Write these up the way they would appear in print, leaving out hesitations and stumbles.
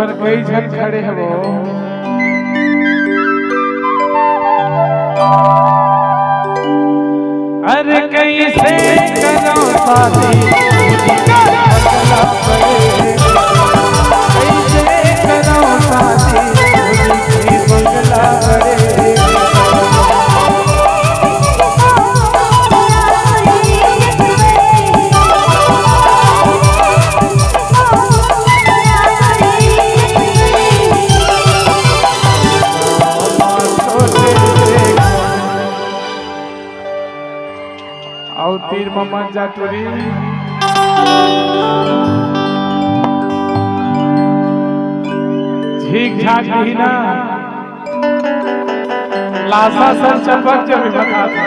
पर कई जन खड़े हैं वो अरे कैसे करो शादी कैसे करो शादी बंगला और तीर मम्मा जाटुरी झीक झाक ही ना लाशा सर चपक जब बता था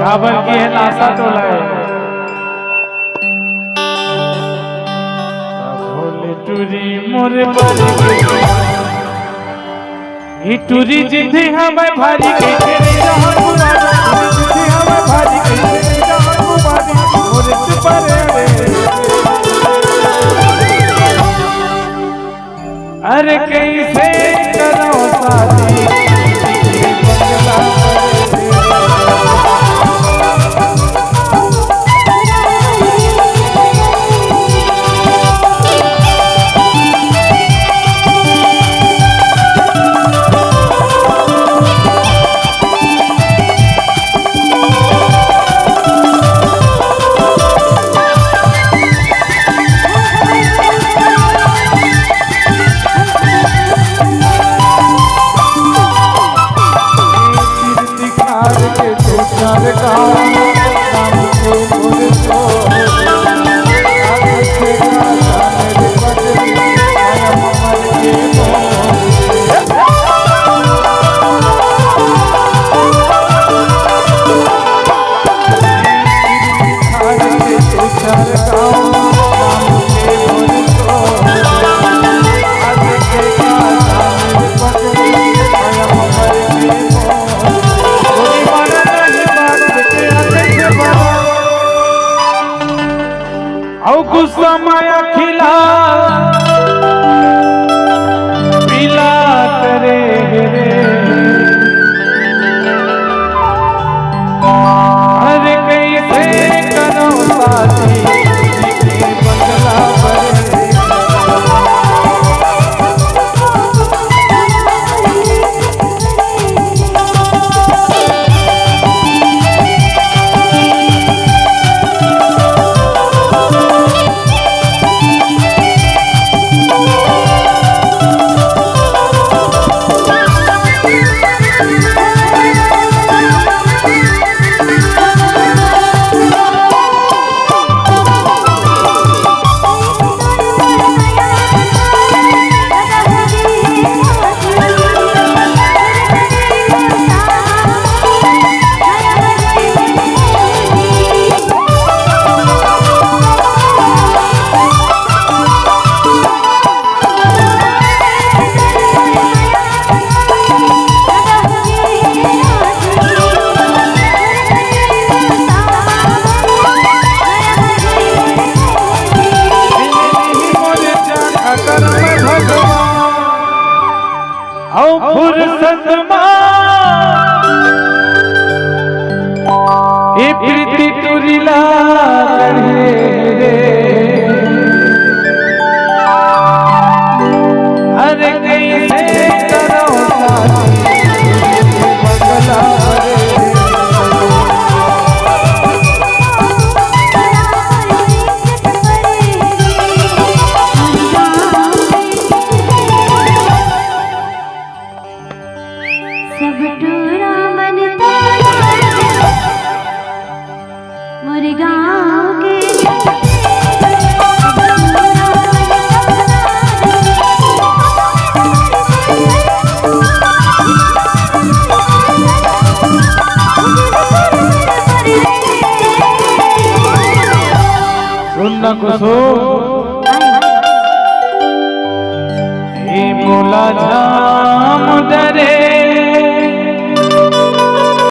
काबर की है लाशा टोला है भोले टूरी मोरे बड़ी ही टूरी जिंदगी हमें भारी के तेरे रहन भारी अरे कैसे करो शादी गुस्सा माया खिला पिला करे रे अरे कैसे करो शादी बंगला फुर्सत ये प्रीति तुरिला अरे कैसे करो बंगला सुनना कुसुम बोला जा